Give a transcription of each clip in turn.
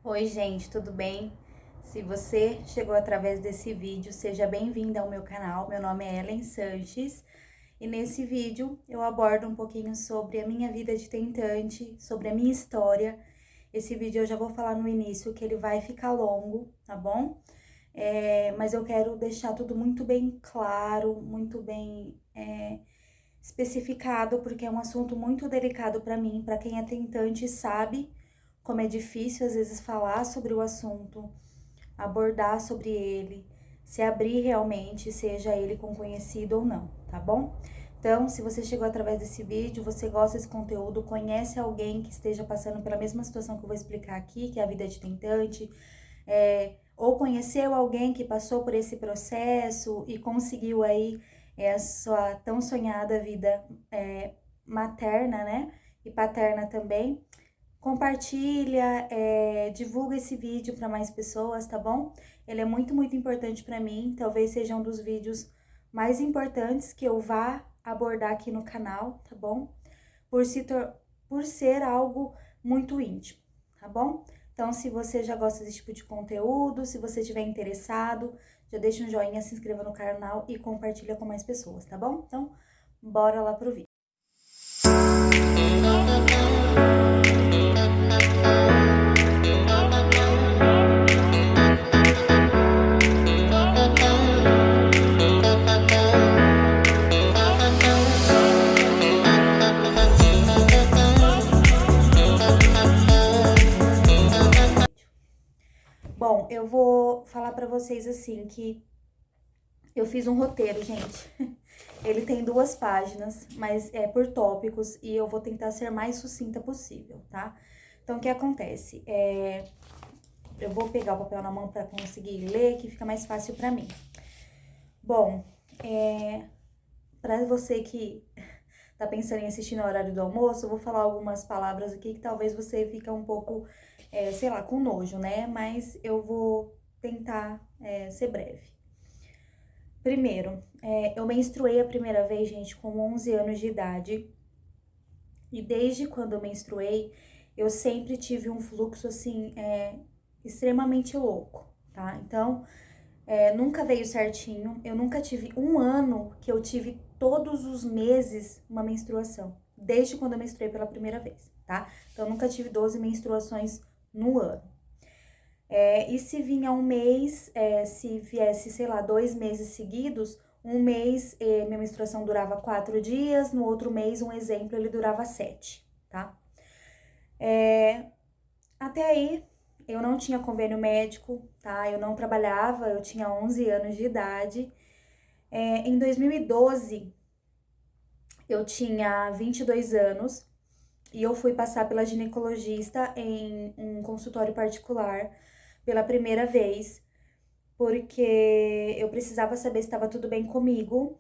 Oi, gente, tudo bem? Se você chegou através desse vídeo, seja bem-vinda ao meu canal. Meu nome é Ellen Sanches e nesse vídeo eu abordo um pouquinho sobre a minha vida de tentante, sobre a minha história. Esse vídeo eu já vou falar no início que ele vai ficar longo, tá bom? Mas eu quero deixar tudo muito bem claro, muito bem especificado, porque é um assunto muito delicado para mim, para quem é tentante sabe como é difícil às vezes falar sobre o assunto, abordar sobre ele, se abrir realmente, seja ele com conhecido ou não, tá bom? Então, se você chegou através desse vídeo, você gosta desse conteúdo, conhece alguém que esteja passando pela mesma situação que eu vou explicar aqui, que é a vida de tentante, ou conheceu alguém que passou por esse processo e conseguiu aí a sua tão sonhada vida materna, né? E paterna também. Compartilha, divulga esse vídeo para mais pessoas, tá bom? Ele é muito, muito importante para mim. Talvez seja um dos vídeos mais importantes que eu vá abordar aqui no canal, tá bom? Por ser algo muito íntimo, tá bom? Então, se você já gosta desse tipo de conteúdo, se você estiver interessado, já deixa um joinha, se inscreva no canal e compartilha com mais pessoas, tá bom? Então, bora lá pro vídeo. Bom, eu vou falar pra vocês assim que eu fiz um roteiro, gente. Ele tem 2 páginas, mas é por tópicos e eu vou tentar ser mais sucinta possível, tá? Então, o que acontece? Eu vou pegar o papel na mão pra conseguir ler, que fica mais fácil pra mim. Bom, pra você que tá pensando em assistir no horário do almoço, eu vou falar algumas palavras aqui que talvez você fique um pouco, sei lá, com nojo, né? Mas eu vou tentar ser breve. Primeiro, eu menstruei a primeira vez, gente, com 11 anos de idade. E desde quando eu menstruei, eu sempre tive um fluxo, assim, extremamente louco, tá? Então, nunca veio certinho. Eu nunca tive um ano que eu tive todos os meses uma menstruação. Desde quando eu menstruei pela primeira vez, tá? Então, eu nunca tive 12 menstruações no ano. E se vinha um mês, se viesse, sei lá, 2 meses seguidos, um mês minha menstruação durava 4 dias, no outro mês, um exemplo, ele durava 7, tá? Até aí, eu não tinha convênio médico, tá? Eu não trabalhava, eu tinha 11 anos de idade. Em 2012, eu tinha 22 anos e eu fui passar pela ginecologista em um consultório particular pela primeira vez, porque eu precisava saber se estava tudo bem comigo,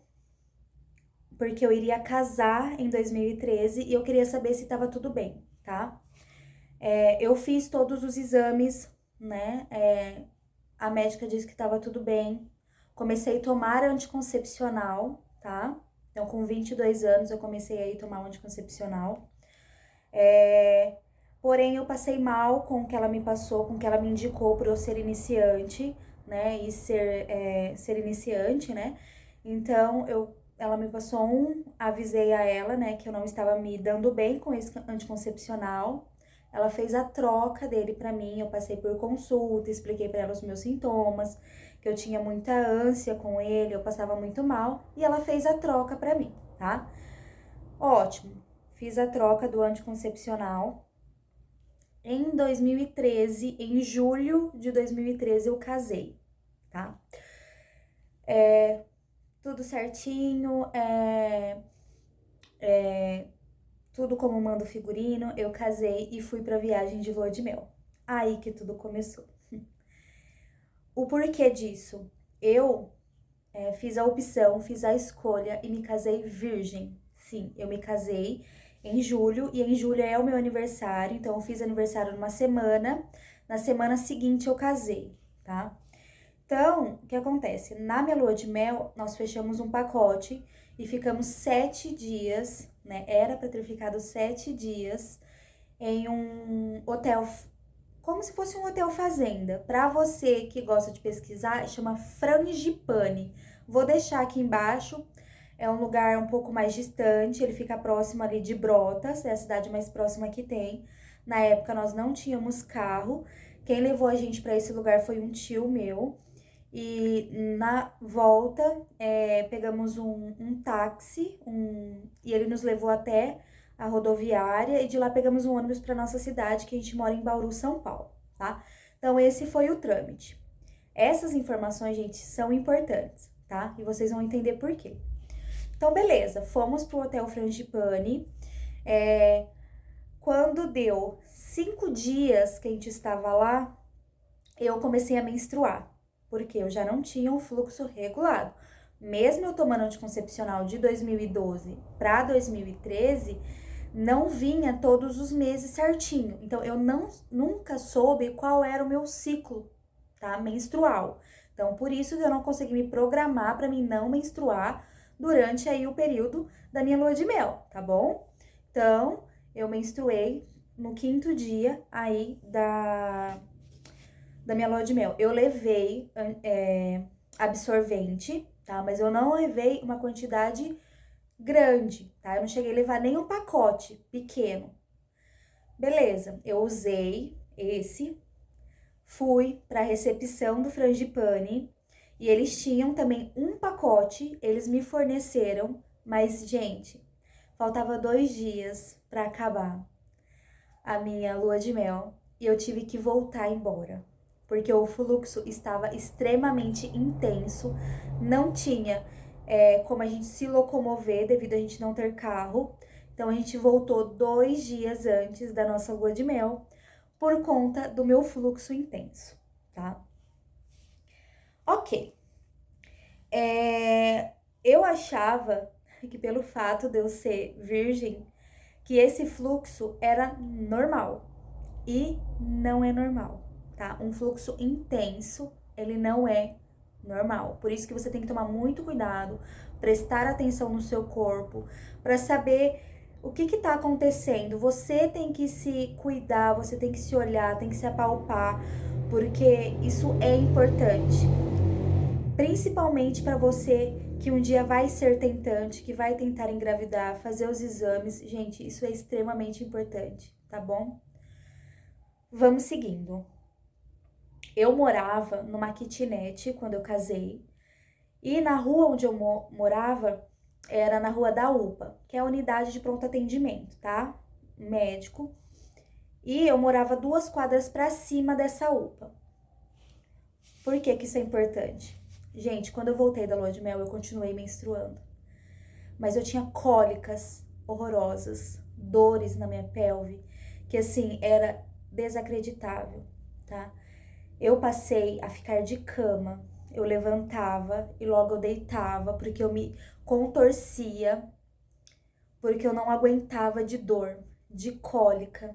porque eu iria casar em 2013 e eu queria saber se estava tudo bem, tá? Eu fiz todos os exames, né? A médica disse que estava tudo bem. Comecei a tomar anticoncepcional, tá? Então, com 22 anos, eu comecei a ir tomar um anticoncepcional. Porém, eu passei mal com o que ela me passou, com o que ela me indicou para eu ser iniciante, né? E ser iniciante, né? Então, ela me passou avisei a ela, né, que eu não estava me dando bem com esse anticoncepcional. Ela fez a troca dele para mim, eu passei por consulta, expliquei para ela os meus sintomas, que eu tinha muita ânsia com ele, eu passava muito mal, e ela fez a troca para mim, tá? Ótimo. Fiz a troca do anticoncepcional. Em 2013, em julho de 2013, eu casei, tá? Tudo certinho, tudo como manda o figurino, eu casei e fui pra viagem de lua de mel. Aí que tudo começou. O porquê disso? Eu fiz a opção, fiz a escolha e me casei virgem. Sim, eu me casei em julho e em julho é o meu aniversário, então eu fiz aniversário numa semana, na semana seguinte eu casei, tá? Então, o que acontece? Na minha lua de mel, nós fechamos um pacote e ficamos 7 dias, né? Era pra ter ficado 7 dias em um hotel como se fosse um hotel fazenda. Para você que gosta de pesquisar, chama Frangipane. Vou deixar aqui embaixo. É um lugar um pouco mais distante, ele fica próximo ali de Brotas, é a cidade mais próxima que tem. Na época nós não tínhamos carro. Quem levou a gente para esse lugar foi um tio meu. E na volta, pegamos um táxi, e ele nos levou até a rodoviária, e de lá pegamos um ônibus para nossa cidade, que a gente mora em Bauru, São Paulo, tá? Então, esse foi o trâmite. Essas informações, gente, são importantes, tá? E vocês vão entender por quê. Então, beleza, fomos pro Hotel Frangipane. Quando deu 5 dias que a gente estava lá, eu comecei a menstruar, porque eu já não tinha um fluxo regulado. Mesmo eu tomando anticoncepcional de 2012 para 2013, não vinha todos os meses certinho. Então, eu nunca soube qual era o meu ciclo, tá? Menstrual. Então, por isso que eu não consegui me programar para mim não menstruar durante aí o período da minha lua de mel, tá bom? Então, eu menstruei no 5º dia aí da minha lua de mel. Eu levei absorvente, tá? Mas eu não levei uma quantidade grande, tá? Eu não cheguei a levar nem um pacote pequeno. Beleza, eu usei esse, fui pra recepção do Frangipane e eles tinham também um pacote, eles me forneceram, mas, gente, faltava 2 dias pra acabar a minha lua de mel e eu tive que voltar embora, porque o fluxo estava extremamente intenso, não tinha como a gente se locomover devido a gente não ter carro. Então a gente voltou 2 dias antes da nossa lua de mel por conta do meu fluxo intenso, tá? Ok. Eu achava que pelo fato de eu ser virgem, que esse fluxo era normal. E não é normal, tá? Um fluxo intenso, ele não é normal. Por isso que você tem que tomar muito cuidado, prestar atenção no seu corpo, para saber o que tá acontecendo. Você tem que se cuidar, você tem que se olhar, tem que se apalpar, porque isso é importante. Principalmente para você que um dia vai ser tentante, que vai tentar engravidar, fazer os exames. Gente, isso é extremamente importante, tá bom? Vamos seguindo. Eu morava numa kitnet quando eu casei. E na rua onde eu morava, era na rua da UPA, que é a unidade de pronto atendimento, tá? Médico. E eu morava 2 quadras para cima dessa UPA. Por que que isso é importante? Gente, quando eu voltei da lua de mel, eu continuei menstruando. Mas eu tinha cólicas horrorosas, dores na minha pelve, que assim, era desacreditável, tá? Eu passei a ficar de cama, eu levantava e logo eu deitava, porque eu me contorcia, porque eu não aguentava de dor, de cólica.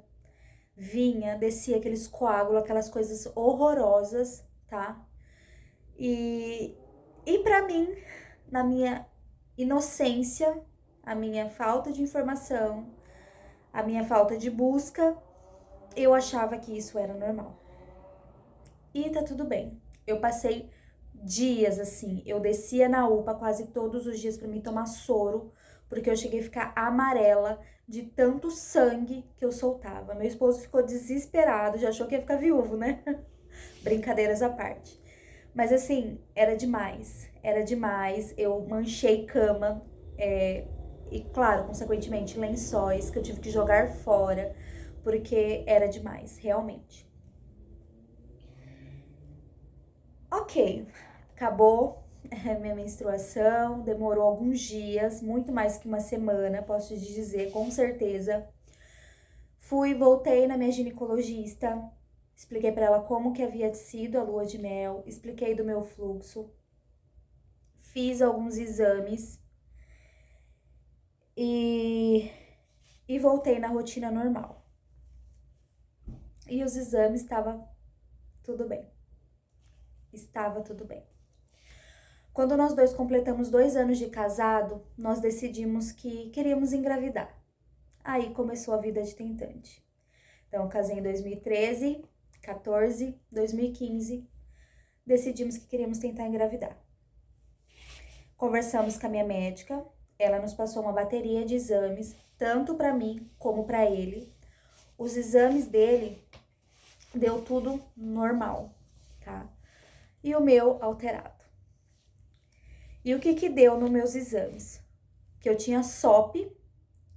Vinha, descia aqueles coágulos, aquelas coisas horrorosas, tá? E pra mim, na minha inocência, a minha falta de informação, a minha falta de busca, eu achava que isso era normal. E tá tudo bem. Eu passei dias assim, eu descia na UPA quase todos os dias pra me tomar soro, porque eu cheguei a ficar amarela de tanto sangue que eu soltava. Meu esposo ficou desesperado, já achou que ia ficar viúvo, né? Brincadeiras à parte. Mas assim, era demais, era demais. Eu manchei cama, e claro, consequentemente, lençóis que eu tive que jogar fora, porque era demais, realmente. Ok, acabou minha menstruação, demorou alguns dias, muito mais que uma semana, posso te dizer, com certeza. Voltei na minha ginecologista, expliquei pra ela como que havia sido a lua de mel, expliquei do meu fluxo, fiz alguns exames e voltei na rotina normal. E os exames estava tudo bem. Estava tudo bem. Quando nós dois completamos 2 anos de casado, nós decidimos que queríamos engravidar. Aí começou a vida de tentante. Então, eu casei em 2013, 2014, 2015, decidimos que queríamos tentar engravidar. Conversamos com a minha médica, ela nos passou uma bateria de exames, tanto para mim como para ele. Os exames dele deu tudo normal, tá? E o meu alterado. E o que deu nos meus exames? Que eu tinha SOP,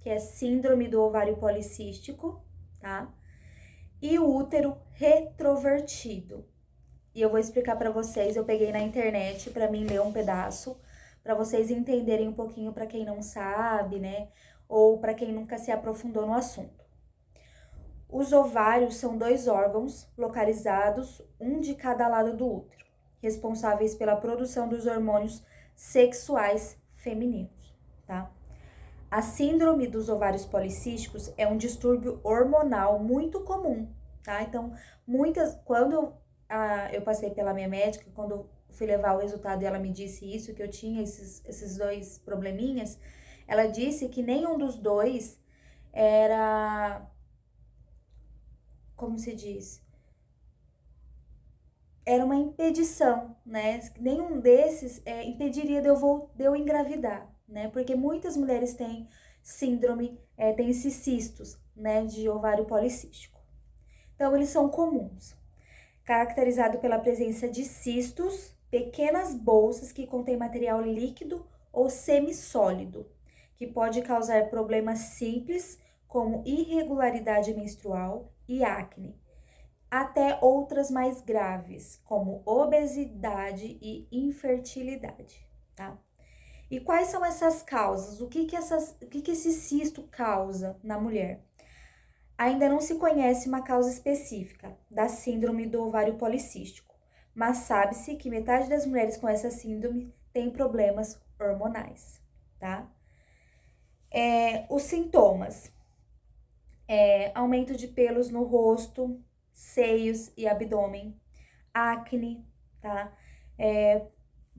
que é síndrome do ovário policístico, tá? E o útero retrovertido. E eu vou explicar para vocês, eu peguei na internet para mim ler um pedaço, para vocês entenderem um pouquinho para quem não sabe, né? Ou para quem nunca se aprofundou no assunto. Os ovários são 2 órgãos localizados, um de cada lado do útero, responsáveis pela produção dos hormônios sexuais femininos, tá? A síndrome dos ovários policísticos é um distúrbio hormonal muito comum, tá? Então, quando eu passei pela minha médica, quando eu fui levar o resultado e ela me disse isso, que eu tinha esses 2 probleminhas, ela disse que nenhum dos dois era, como se diz? Era uma impedição, né? Nenhum desses impediria de eu engravidar, né? Porque muitas mulheres têm síndrome, têm esses cistos, né? De ovário policístico. Então, eles são comuns. Caracterizado pela presença de cistos, pequenas bolsas que contêm material líquido ou semissólido, que pode causar problemas simples, como irregularidade menstrual e acne, até outras mais graves, como obesidade e infertilidade, tá? E quais são essas causas? O que esse cisto causa na mulher? Ainda não se conhece uma causa específica da síndrome do ovário policístico, mas sabe-se que metade das mulheres com essa síndrome tem problemas hormonais, tá? Os sintomas: aumento de pelos no rosto, seios e abdômen, acne, tá?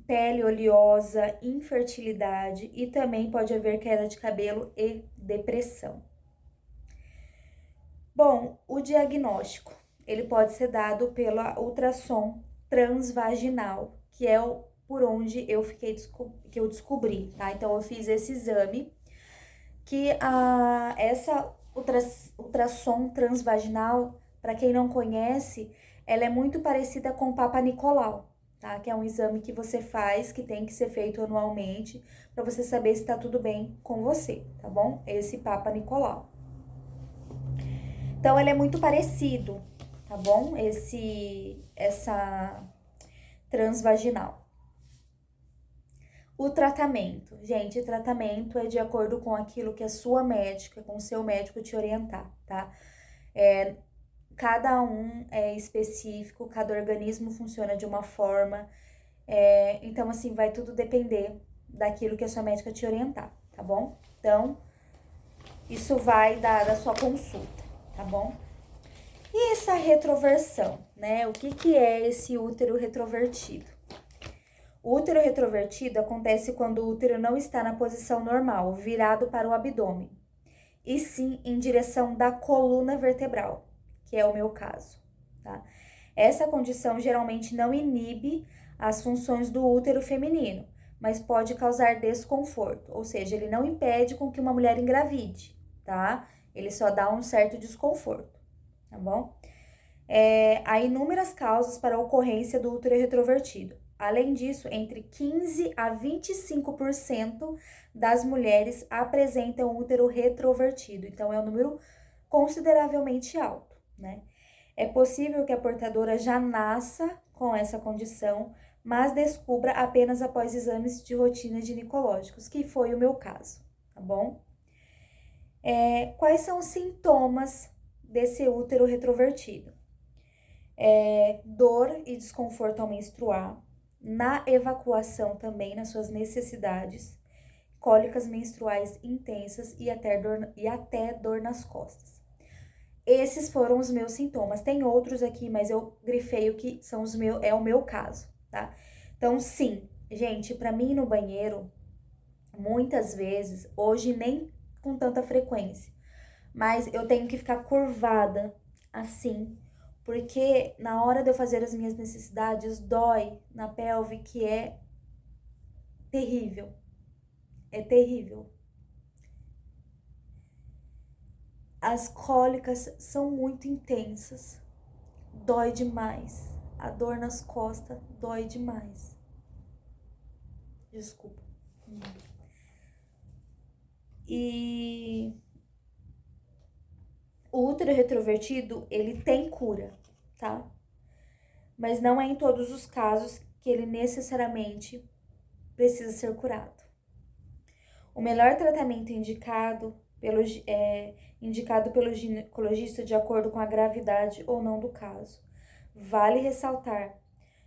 Pele oleosa, infertilidade e também pode haver queda de cabelo e depressão. Bom, o diagnóstico, ele pode ser dado pela ultrassom transvaginal, que é por onde que eu descobri, tá? Então, eu fiz esse exame, que essa ultrassom transvaginal, para quem não conhece, ela é muito parecida com o Papa Nicolau, tá? Que é um exame que você faz, que tem que ser feito anualmente, para você saber se tá tudo bem com você, tá bom? Esse Papa Nicolau. Então, ele é muito parecido, tá bom? Essa transvaginal. O tratamento. Gente, tratamento é de acordo com aquilo que a sua médica, com o seu médico te orientar, tá? Cada um é específico, cada organismo funciona de uma forma. Então, assim, vai tudo depender daquilo que a sua médica te orientar, tá bom? Então, isso vai da sua consulta, tá bom? E essa retroversão, né? O que é esse útero retrovertido? O útero retrovertido acontece quando o útero não está na posição normal, virado para o abdômen, e sim em direção da coluna vertebral, que é o meu caso, tá? Essa condição geralmente não inibe as funções do útero feminino, mas pode causar desconforto, ou seja, ele não impede com que uma mulher engravide, tá? Ele só dá um certo desconforto, tá bom? Há inúmeras causas para a ocorrência do útero retrovertido. Além disso, entre 15 a 25% das mulheres apresentam útero retrovertido, então é um número consideravelmente alto, né? É possível que a portadora já nasça com essa condição, mas descubra apenas após exames de rotina ginecológicos, que foi o meu caso, tá bom? Quais são os sintomas desse útero retrovertido? Dor e desconforto ao menstruar, na evacuação também, nas suas necessidades, cólicas menstruais intensas e até dor nas costas. Esses foram os meus sintomas. Tem outros aqui, mas eu grifei o que são é o meu caso, tá? Então, sim, gente, para mim ir no banheiro, muitas vezes, hoje nem com tanta frequência, mas eu tenho que ficar curvada assim, Porque na hora de eu fazer as minhas necessidades, dói na pelve, que é terrível. É terrível. As cólicas são muito intensas. Dói demais. A dor nas costas dói demais. Desculpa. E o útero retrovertido, ele tem cura, tá? Mas não é em todos os casos que ele necessariamente precisa ser curado. O melhor tratamento indicado pelo ginecologista de acordo com a gravidade ou não do caso. Vale ressaltar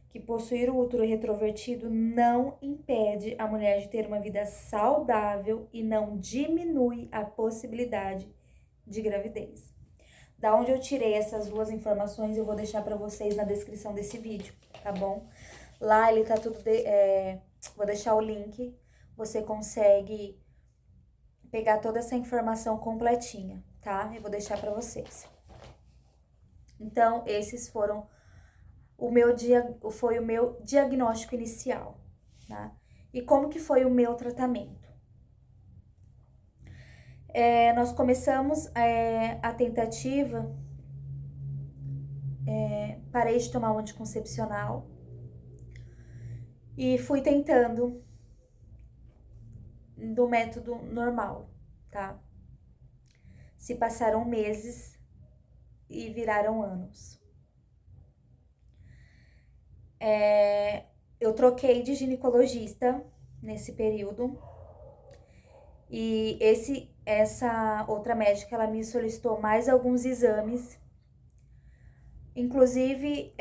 que possuir o útero retrovertido não impede a mulher de ter uma vida saudável e não diminui a possibilidade de gravidez. Da onde eu tirei essas duas informações, eu vou deixar para vocês na descrição desse vídeo, tá bom? Lá ele tá tudo, vou deixar o link, você consegue pegar toda essa informação completinha, tá? Eu vou deixar para vocês. Então, esses foram foi o meu diagnóstico inicial, tá? E como que foi o meu tratamento? Nós começamos a tentativa, parei de tomar o anticoncepcional e fui tentando do método normal, tá? Se passaram meses e viraram anos. Eu troquei de ginecologista nesse período e essa outra médica, ela me solicitou mais alguns exames, inclusive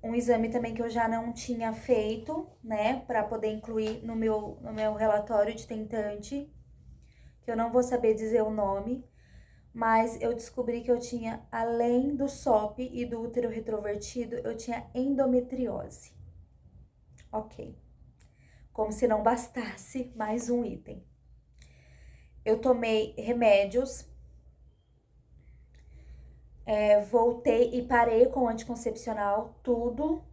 um exame também que eu já não tinha feito, né, para poder incluir no meu relatório de tentante, que eu não vou saber dizer o nome, mas eu descobri que eu tinha, além do SOP e do útero retrovertido, eu tinha endometriose. Ok. Como se não bastasse mais um item. Eu tomei remédios, voltei e parei com o anticoncepcional, tudo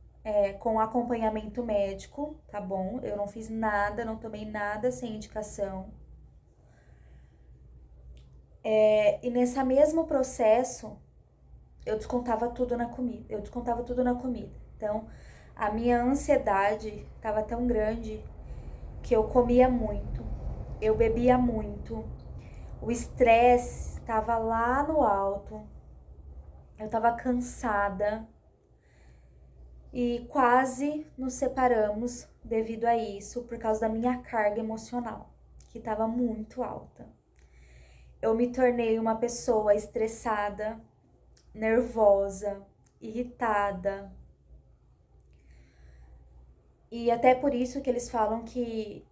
com acompanhamento médico, tá bom? Eu não fiz nada, não tomei nada sem indicação. E nesse mesmo processo, eu descontava tudo na comida. Então, a minha ansiedade estava tão grande que eu comia muito, eu bebia muito, o estresse estava lá no alto, eu estava cansada e quase nos separamos devido a isso, por causa da minha carga emocional, que estava muito alta. Eu me tornei uma pessoa estressada, nervosa, irritada. E até por isso que eles falam que,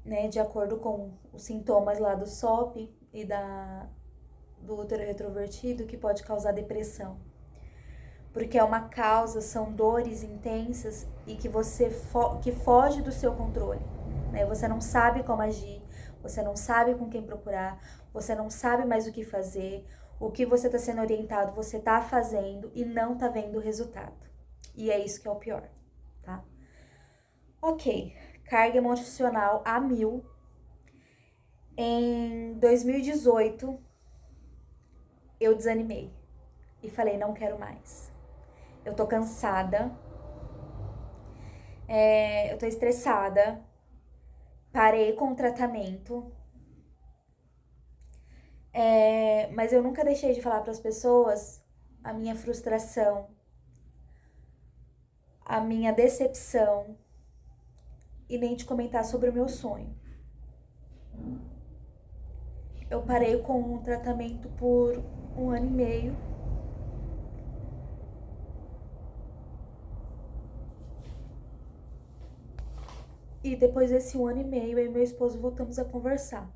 né, de acordo com os sintomas lá do SOP e do útero retrovertido, que pode causar depressão. Porque é uma causa, são dores intensas e que que foge do seu controle, né? Você não sabe como agir, você não sabe com quem procurar, você não sabe mais o que fazer, o que você está sendo orientado, você está fazendo e não está vendo o resultado. E é isso que é o pior, tá? Ok, carga emocional a 1000. Em 2018, eu desanimei e falei, não quero mais. Eu tô cansada, eu tô estressada, parei com o tratamento, mas eu nunca deixei de falar para as pessoas a minha frustração, a minha decepção e nem de comentar sobre o meu sonho. Eu parei com o tratamento por 1 ano e meio. E depois desse 1 ano e meio, eu e meu esposo voltamos a conversar.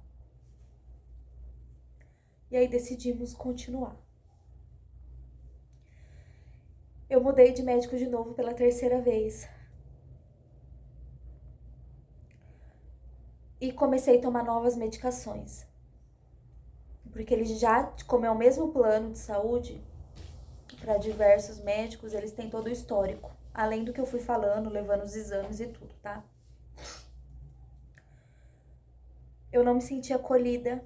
E aí decidimos continuar. Eu mudei de médico de novo pela 3ª vez. E comecei a tomar novas medicações. Porque ele já, como é o mesmo plano de saúde, para diversos médicos, eles têm todo o histórico. Além do que eu fui falando, levando os exames e tudo, tá? Eu não me senti acolhida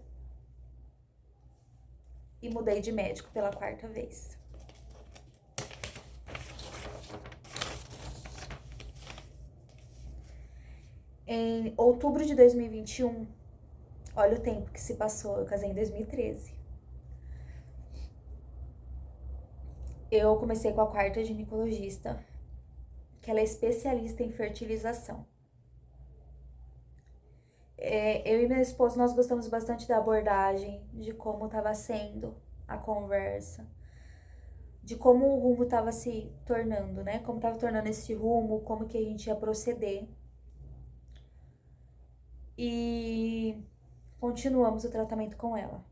e mudei de médico pela 4ª vez. Em outubro de 2021, olha o tempo que se passou, eu casei em 2013. Eu comecei com a 4ª ginecologista, que ela é especialista em fertilização. Eu e meu esposo, nós gostamos bastante da abordagem, de como estava sendo a conversa, de como o rumo estava se tornando, né? Como estava tornando esse rumo, como que a gente ia proceder. E continuamos o tratamento com ela.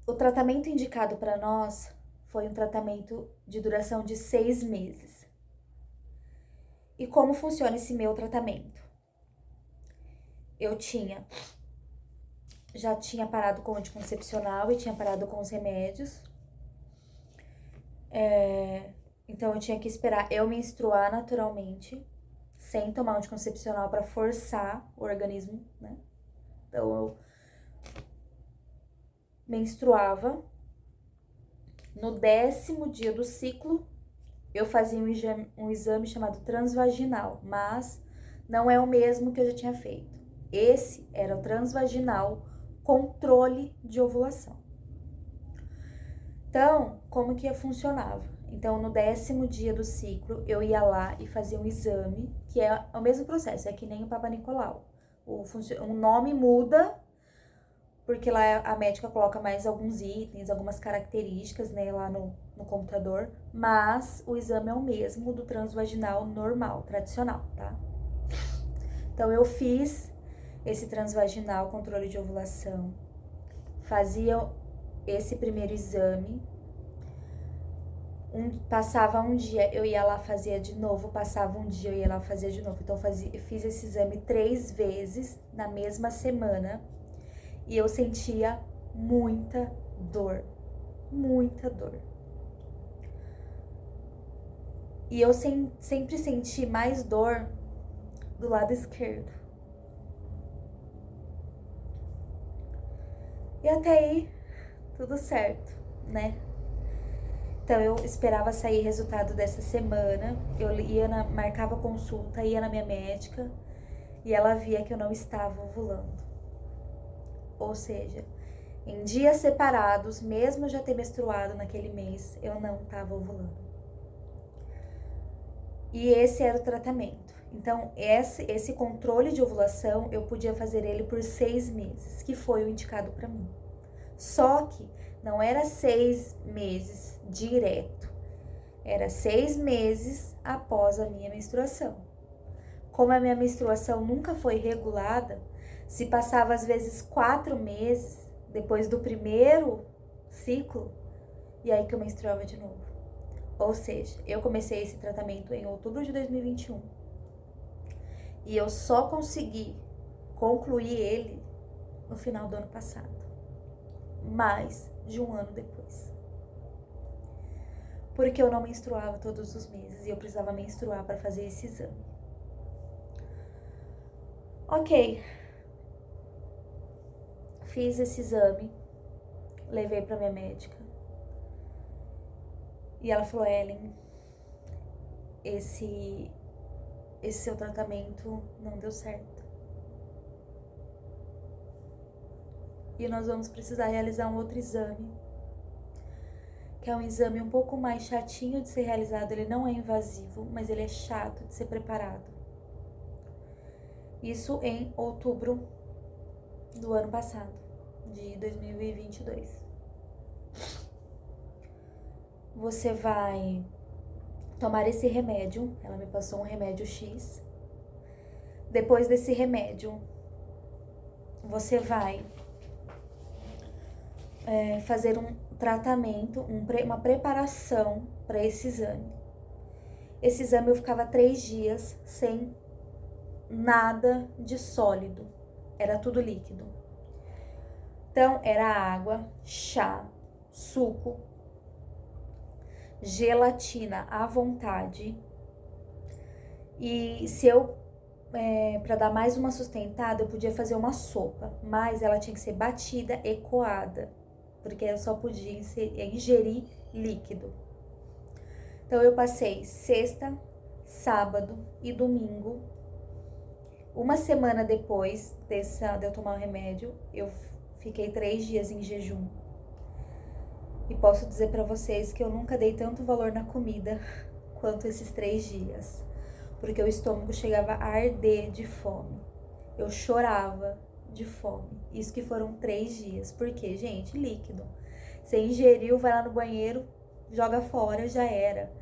O tratamento indicado para nós foi um tratamento de duração de 6 meses. E como funciona esse meu tratamento? Eu já tinha parado com o anticoncepcional e tinha parado com os remédios. Então eu tinha que esperar eu menstruar naturalmente, sem tomar o anticoncepcional para forçar o organismo, né? Então eu menstruava. No 10º dia do ciclo, eu fazia um exame chamado transvaginal, mas não é o mesmo que eu já tinha feito. Esse era o transvaginal controle de ovulação. Então, como que funcionava? Então, no 10º dia do ciclo, eu ia lá e fazia um exame, que é o mesmo processo, é que nem o Papa Nicolau. O nome muda, porque lá a médica coloca mais alguns itens, algumas características, né, lá no computador, mas o exame é o mesmo do transvaginal normal, tradicional, tá? Então, eu fiz esse transvaginal, controle de ovulação, fazia esse primeiro exame, passava um dia, eu ia lá, fazia de novo, passava um dia, eu ia lá, fazia de novo. Então, eu fiz esse exame 3 vezes na mesma semana e eu sentia muita dor, muita dor. E eu sempre senti mais dor do lado esquerdo. E até aí, tudo certo, né? Então, eu esperava sair resultado dessa semana, eu marcava consulta, ia na minha médica e ela via que eu não estava ovulando. Ou seja, em dias separados, mesmo eu já ter menstruado naquele mês, eu não estava ovulando. E esse era o tratamento. Então, esse controle de ovulação, eu podia fazer ele por 6 meses, que foi o indicado para mim. Só que não era 6 meses direto, era 6 meses após a minha menstruação. Como a minha menstruação nunca foi regulada, se passava às vezes 4 meses depois do primeiro ciclo, e aí que eu menstruava de novo. Ou seja, eu comecei esse tratamento em outubro de 2021 e eu só consegui concluir ele no final do ano passado, mais de um ano depois. Porque eu não menstruava todos os meses e eu precisava menstruar para fazer esse exame. Ok, fiz esse exame, levei para minha médica e ela falou: Ellen, esse seu tratamento não deu certo. E nós vamos precisar realizar um outro exame, que é um exame um pouco mais chatinho de ser realizado. Ele não é invasivo, mas ele é chato de ser preparado. Isso em outubro do ano passado, de 2022. Você vai tomar esse remédio, ela me passou um remédio X. Depois desse remédio, você vai fazer um tratamento, uma preparação para esse exame. Esse exame eu ficava 3 dias sem nada de sólido, era tudo líquido. Então, era água, chá, suco, gelatina à vontade. E se eu, para dar mais uma sustentada, eu podia fazer uma sopa, mas ela tinha que ser batida e coada, porque eu só podia ingerir líquido. Então eu passei sexta, sábado e domingo. Uma semana depois de eu tomar o remédio, eu fiquei 3 dias em jejum. E posso dizer pra vocês que eu nunca dei tanto valor na comida quanto esses 3 dias. Porque o estômago chegava a arder de fome. Eu chorava de fome. Isso que foram 3 dias. Por quê, gente? Líquido. Você ingeriu, vai lá no banheiro, joga fora, já era.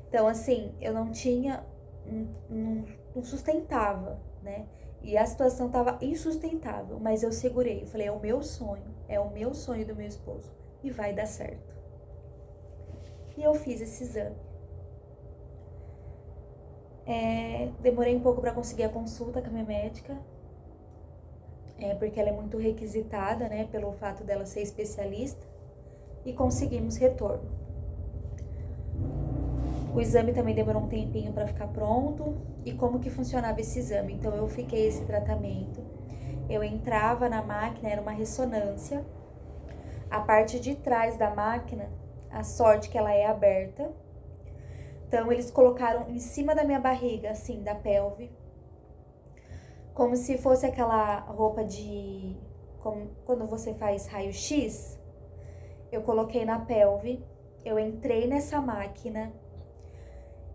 Então, assim, eu não tinha, não sustentava, né? E a situação tava insustentável, mas eu segurei. Eu falei, é o meu sonho do meu esposo e vai dar certo. E eu fiz esse exame. Demorei um pouco para conseguir a consulta com a minha médica, porque ela é muito requisitada, né, pelo fato dela ser especialista, e conseguimos retorno. O exame também demorou um tempinho para ficar pronto. E como que funcionava esse exame? Então eu fiquei esse tratamento, eu entrava na máquina, era uma ressonância. A parte de trás da máquina, a sorte que ela é aberta. Então eles colocaram em cima da minha barriga, assim, da pelve, como se fosse aquela roupa de... como quando você faz raio-x. Eu coloquei na pelve, eu entrei nessa máquina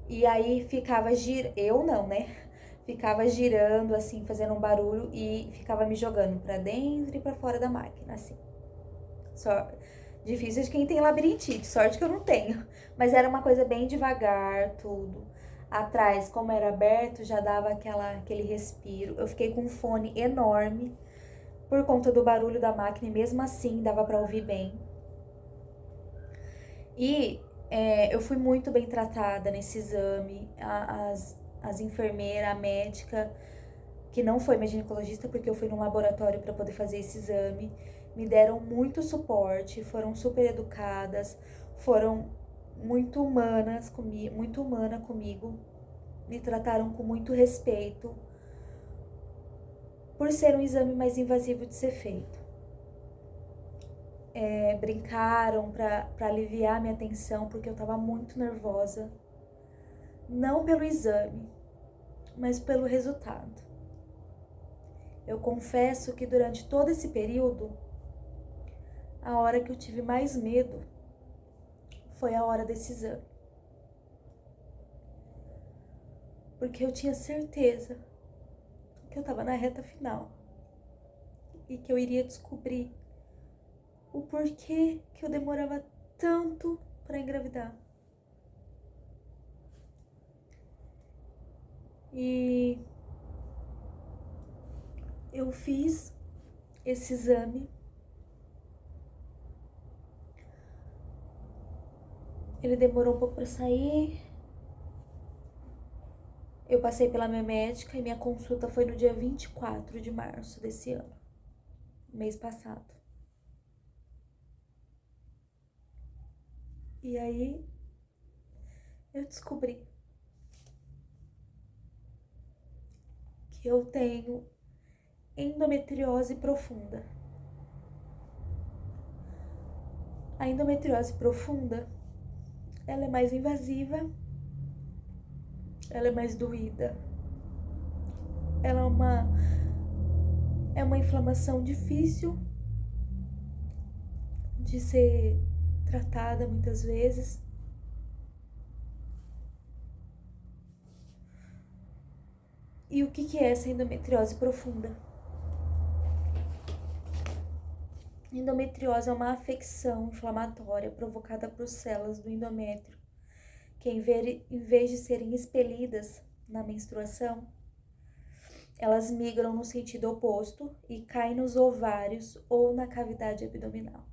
e aí ficava girando, eu não, né? Ficava girando assim, fazendo um barulho e ficava me jogando pra dentro e pra fora da máquina, assim. Só difícil de quem tem labirintite, sorte que eu não tenho. Mas era uma coisa bem devagar, tudo. Atrás, como era aberto, já dava aquele respiro. Eu fiquei com um fone enorme por conta do barulho da máquina e mesmo assim dava pra ouvir bem. E eu fui muito bem tratada nesse exame. As enfermeiras, a médica, que não foi minha ginecologista, porque eu fui num laboratório para poder fazer esse exame, me deram muito suporte, foram super educadas, foram muito humanas comigo, muito humana comigo, me trataram com muito respeito, por ser um exame mais invasivo de ser feito. Brincaram para aliviar minha tensão, porque eu tava muito nervosa, não pelo exame, mas pelo resultado. Eu confesso que durante todo esse período, a hora que eu tive mais medo foi a hora desse exame. Porque eu tinha certeza que eu tava na reta final e que eu iria descobrir o porquê que eu demorava tanto para engravidar. E eu fiz esse exame. Ele demorou um pouco para sair. Eu passei pela minha médica e minha consulta foi no dia 24 de março desse ano, mês passado. E aí eu descobri que eu tenho endometriose profunda. A endometriose profunda, ela é mais invasiva, ela é mais doída. Ela é uma inflamação difícil de ser tratada muitas vezes. E o que é essa endometriose profunda? Endometriose é uma afecção inflamatória provocada por células do endométrio, que em vez de serem expelidas na menstruação, elas migram no sentido oposto e caem nos ovários ou na cavidade abdominal.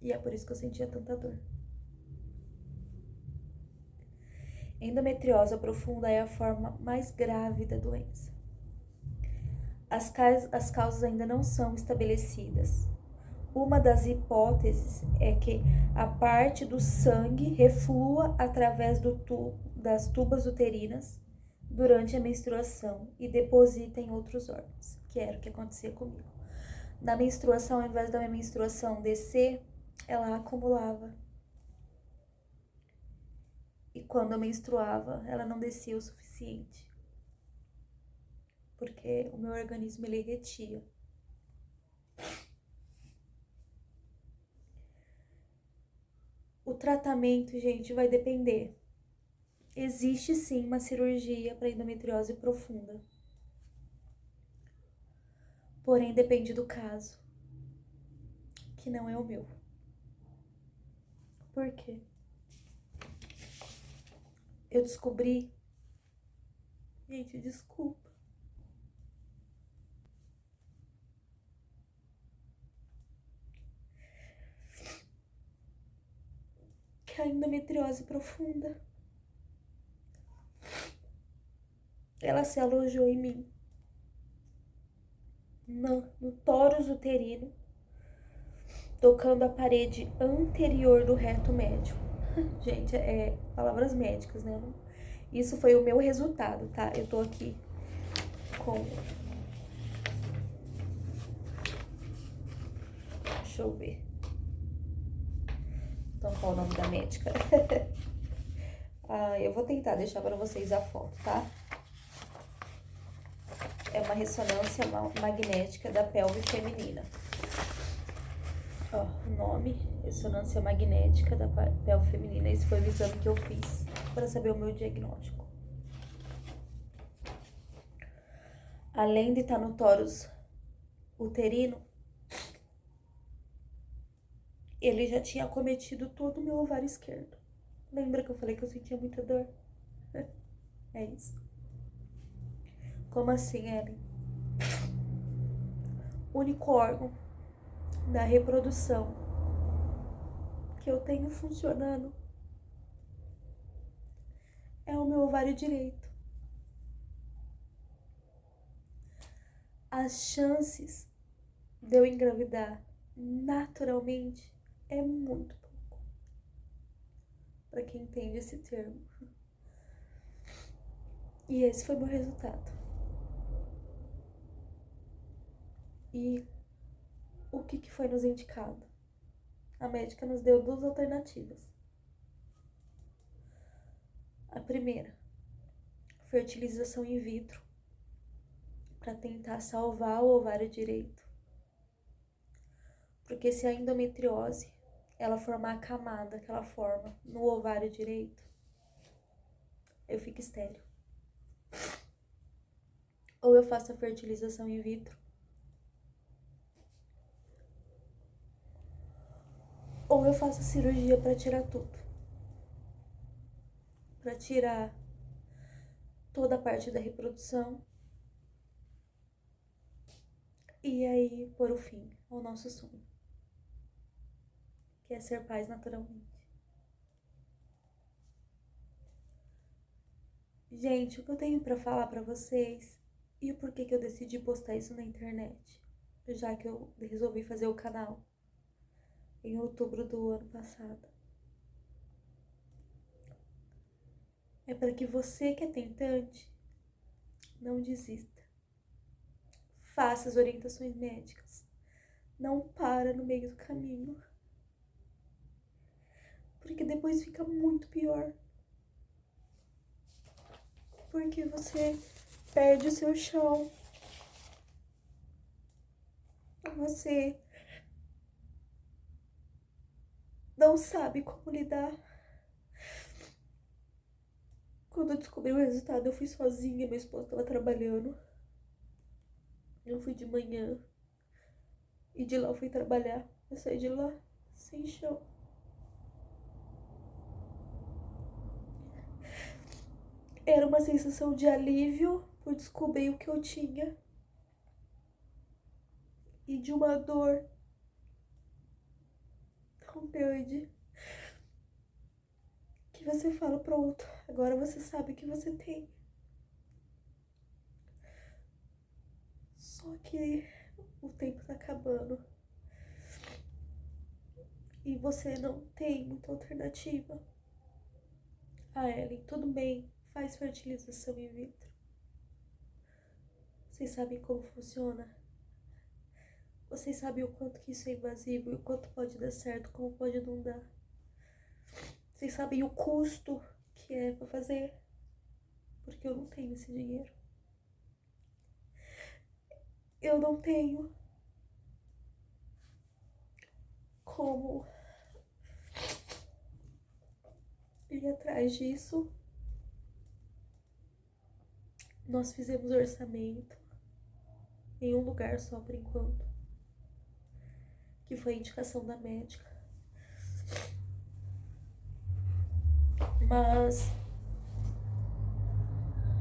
E é por isso que eu sentia tanta dor. Endometriose profunda é a forma mais grave da doença. As causas ainda não são estabelecidas. Uma das hipóteses é que a parte do sangue reflua através das tubas uterinas durante a menstruação e deposita em outros órgãos, que era o que acontecia comigo. Na menstruação, ao invés da minha menstruação descer, ela acumulava. E quando eu menstruava, ela não descia o suficiente. Porque o meu organismo, ele retia. O tratamento, gente, vai depender. Existe sim uma cirurgia para endometriose profunda. Porém, depende do caso, que não é o meu. Por quê? Eu descobri... Gente, desculpa. Que a endometriose profunda, ela se alojou em mim. No tórus uterino, tocando a parede anterior do reto médio. Gente, é palavras médicas, né? Isso foi o meu resultado, tá? Eu tô aqui com... Deixa eu ver. Então, qual o nome da médica? Eu vou tentar deixar pra vocês a foto, tá? É uma ressonância magnética da pelve feminina. Ó, o nome, ressonância magnética da pelve feminina. Esse foi o exame que eu fiz para saber o meu diagnóstico. Além de estar no tórus uterino, ele já tinha acometido todo o meu ovário esquerdo. Lembra que eu falei que eu sentia muita dor? É isso. Como assim, Ellen? O único órgão da reprodução que eu tenho funcionando é o meu ovário direito. As chances de eu engravidar naturalmente é muito pouco. Pra quem entende esse termo. E esse foi meu resultado. E o que foi nos indicado? A médica nos deu duas alternativas. A primeira, fertilização in vitro, para tentar salvar o ovário direito. Porque se a endometriose, ela formar a camada que ela forma no ovário direito, eu fico estéril. Ou eu faço a fertilização in vitro, ou eu faço a cirurgia para tirar tudo. Para tirar toda a parte da reprodução e aí pôr o fim ao nosso sonho, que é ser pais naturalmente. Gente, o que eu tenho para falar para vocês e o porquê que eu decidi postar isso na internet, já que eu resolvi fazer o canal em outubro do ano passado. É para que você que é tentante não desista. Faça as orientações médicas. Não para no meio do caminho. Porque depois fica muito pior. Porque você perde o seu chão. Você não sabe como lidar. Quando eu descobri o resultado, eu fui sozinha, meu esposo estava trabalhando. Eu fui de manhã e de lá eu fui trabalhar. Eu saí de lá sem chão. Era uma sensação de alívio por descobrir o que eu tinha e de uma dor tão grande que você fala, pronto, agora você sabe o que você tem. Só que o tempo tá acabando. e você não tem muita alternativa. Ah, Ellen, tudo bem, faz fertilização in vitro. Vocês sabem como funciona? Vocês sabem o quanto que isso é invasivo e o quanto pode dar certo, como pode não dar. Vocês sabem o custo que é pra fazer? Porque eu não tenho esse dinheiro. Eu não tenho como ir atrás disso. Nós fizemos orçamento em um lugar só por enquanto, que foi a indicação da médica. Mas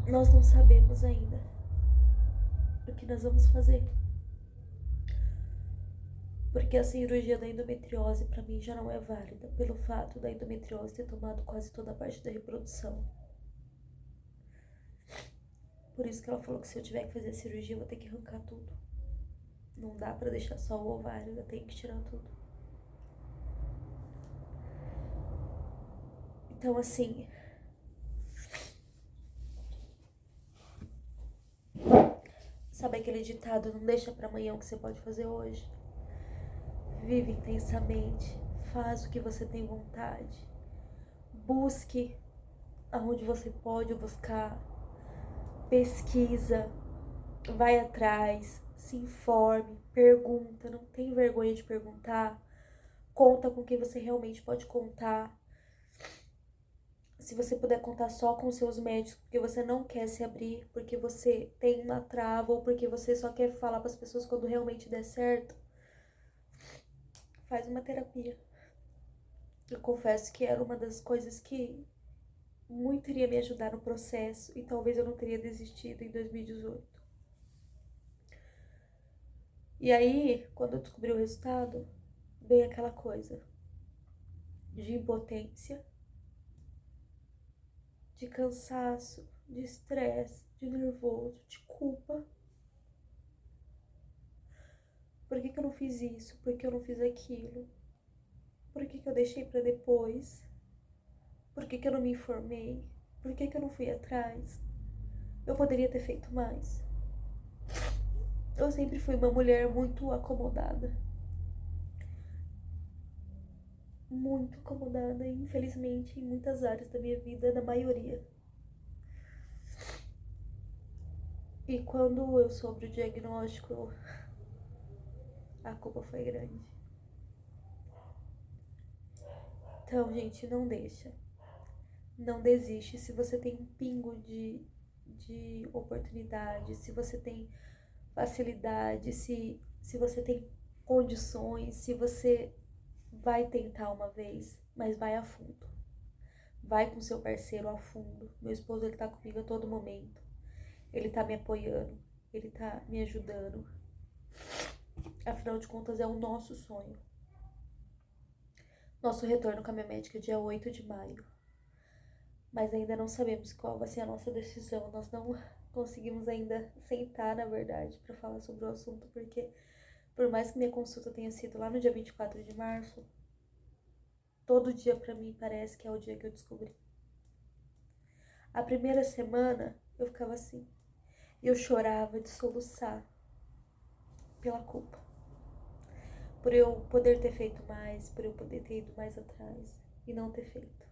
nós não sabemos ainda o que nós vamos fazer. Porque a cirurgia da endometriose pra mim já não é válida, pelo fato da endometriose ter tomado quase toda a parte da reprodução. Por isso que ela falou que se eu tiver que fazer a cirurgia eu vou ter que arrancar tudo. Não dá pra deixar só o ovário, eu tenho que tirar tudo. Então assim, sabe aquele ditado, não deixa pra amanhã o que você pode fazer hoje? Vive intensamente, faz o que você tem vontade, busque aonde você pode buscar, pesquisa, vai atrás, se informe, pergunta, não tem vergonha de perguntar, conta com quem você realmente pode contar. Se você puder contar só com seus médicos, porque você não quer se abrir, porque você tem uma trava ou porque você só quer falar para as pessoas quando realmente der certo, faz uma terapia. Eu confesso que era uma das coisas que muito iria me ajudar no processo e talvez eu não teria desistido em 2018. E aí, quando eu descobri o resultado, veio aquela coisa de impotência, de cansaço, de estresse, de nervoso, de culpa. Por que eu não fiz isso? Por que eu não fiz aquilo? Por que eu deixei pra depois? Por que eu não me informei? Por que eu não fui atrás? Eu poderia ter feito mais. Eu sempre fui uma mulher muito acomodada. Muito acomodada, infelizmente, em muitas áreas da minha vida, na maioria. E quando eu soube o diagnóstico, a culpa foi grande. Então, gente, não deixa. Não desiste. Se você tem um pingo de oportunidade, se você tem facilidade, se você tem condições, se você vai tentar uma vez, mas vai a fundo. Vai com seu parceiro a fundo. Meu esposo, ele tá comigo a todo momento. Ele tá me apoiando, ele tá me ajudando. Afinal de contas, é o nosso sonho. Nosso retorno com a minha médica é dia 8 de maio. Mas ainda não sabemos qual vai ser a nossa decisão. Nós não conseguimos ainda sentar, na verdade, para falar sobre o assunto, porque por mais que minha consulta tenha sido lá no dia 24 de março, todo dia pra mim parece que é o dia que eu descobri. A primeira semana eu ficava assim, e eu chorava de soluçar pela culpa. Por eu poder ter feito mais, por eu poder ter ido mais atrás e não ter feito.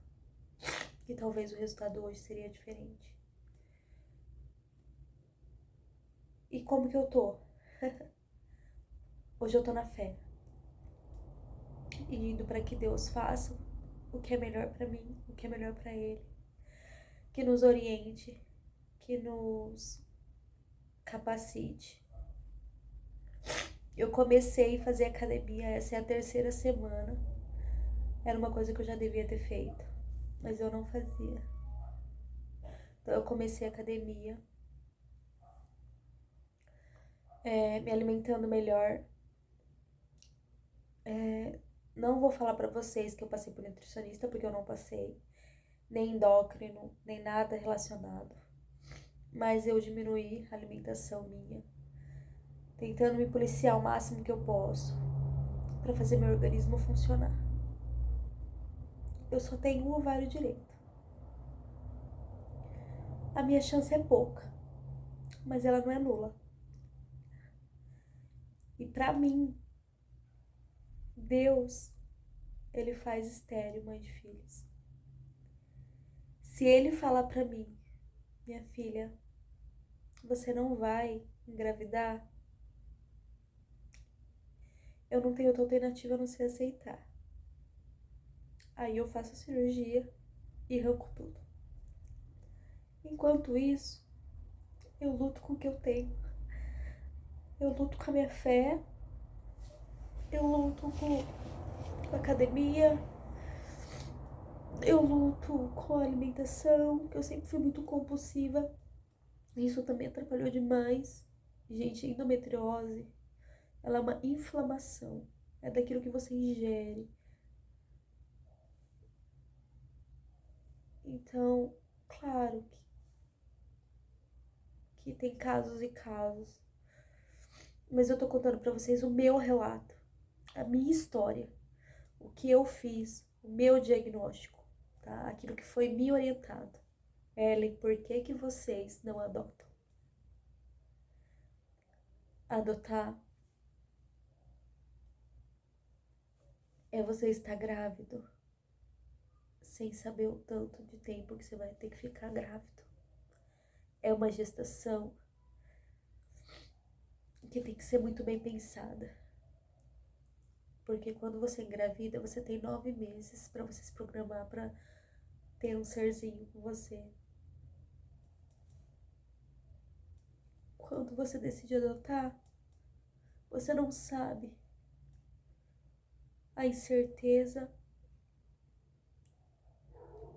E talvez o resultado hoje seria diferente. E como que eu tô? Hoje eu tô na fé. E indo para que Deus faça o que é melhor para mim, o que é melhor para Ele. Que nos oriente, que nos capacite. Eu comecei a fazer academia, essa é a terceira semana. Era uma coisa que eu já devia ter feito, mas eu não fazia. Então eu comecei a academia, me alimentando melhor. Não vou falar pra vocês que eu passei por nutricionista, porque eu não passei. Nem endócrino, nem nada relacionado. Mas eu diminuí a alimentação minha, tentando me policiar o máximo que eu posso pra fazer meu organismo funcionar. eu só tenho um ovário direito. A minha chance é pouca, mas ela não é nula. E pra mim, Deus, ele faz estéril mãe de filhos. Se ele falar pra mim, minha filha, você não vai engravidar, eu não tenho outra alternativa a não ser aceitar. Aí eu faço a cirurgia e arranco tudo. Enquanto isso, eu luto com o que eu tenho. Eu luto com a minha fé, eu luto com a academia, eu luto com a alimentação, que eu sempre fui muito compulsiva. Isso também atrapalhou demais. Gente, endometriose, ela é uma inflamação. É daquilo que você ingere. Então, claro que tem casos e casos. Mas eu tô contando pra vocês o meu relato, a minha história, o que eu fiz, o meu diagnóstico, tá? Aquilo que foi me orientado. Ellen, por que vocês não adotam? Adotar é você estar grávido sem saber o tanto de tempo que você vai ter que ficar grávido. É uma gestação que tem que ser muito bem pensada. Porque quando você engravida, você tem 9 meses para você se programar para ter um serzinho com você. Quando você decide adotar, você não sabe a incerteza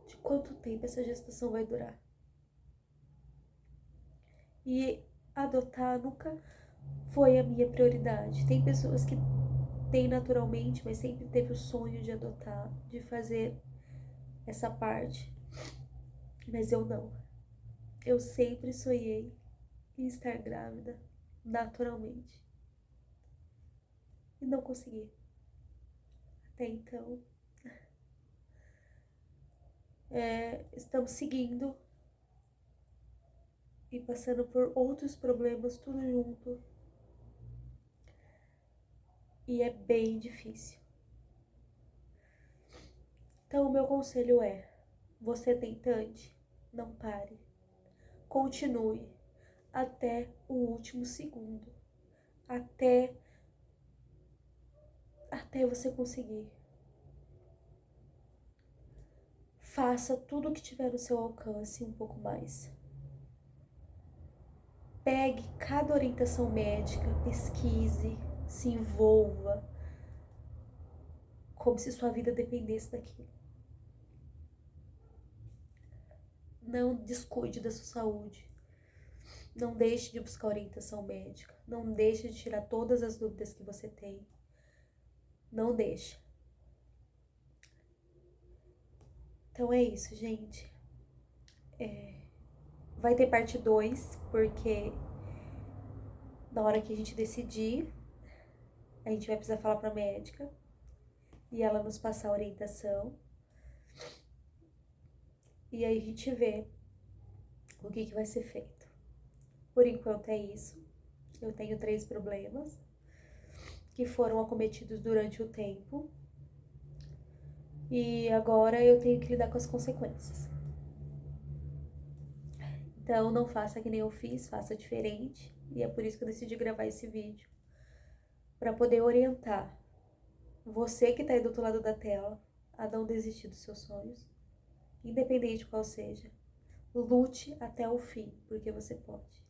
de quanto tempo essa gestação vai durar. E adotar nunca foi a minha prioridade. Tem pessoas que têm naturalmente, mas sempre teve o sonho de adotar, de fazer essa parte. Mas eu não. Eu sempre sonhei em estar grávida naturalmente. E não consegui. Até então, estamos seguindo e passando por outros problemas tudo junto. E é bem difícil. Então o meu conselho é, você tentante, não pare. Continue até o último segundo. Até você conseguir. Faça tudo o que tiver no seu alcance e um pouco mais. Pegue cada orientação médica, pesquise, se envolva, como se sua vida dependesse daquilo. Não descuide da sua saúde. Não deixe de buscar orientação médica. Não deixe de tirar todas as dúvidas que você tem. Não deixe. Então é isso, gente. Vai ter parte 2, porque na hora que a gente decidir, a gente vai precisar falar pra médica e ela nos passar a orientação. E aí a gente vê o que vai ser feito. Por enquanto é isso. Eu tenho 3 problemas que foram acometidos durante o tempo. E agora eu tenho que lidar com as consequências. Então não faça que nem eu fiz, faça diferente. E é por isso que eu decidi gravar esse vídeo. Para poder orientar você que tá aí do outro lado da tela a não desistir dos seus sonhos. Independente qual seja. Lute até o fim, porque você pode.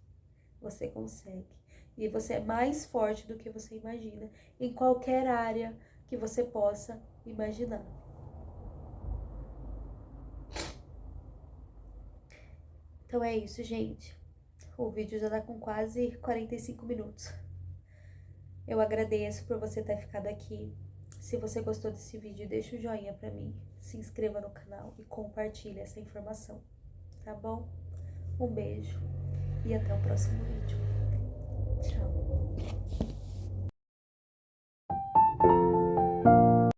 Você consegue. E você é mais forte do que você imagina. Em qualquer área que você possa imaginar. Então é isso, gente. O vídeo já tá com quase 45 minutos. Eu agradeço por você ter ficado aqui. Se você gostou desse vídeo, deixa o joinha pra mim. Se inscreva no canal e compartilhe essa informação. Tá bom? Um beijo e até o próximo vídeo. Tchau.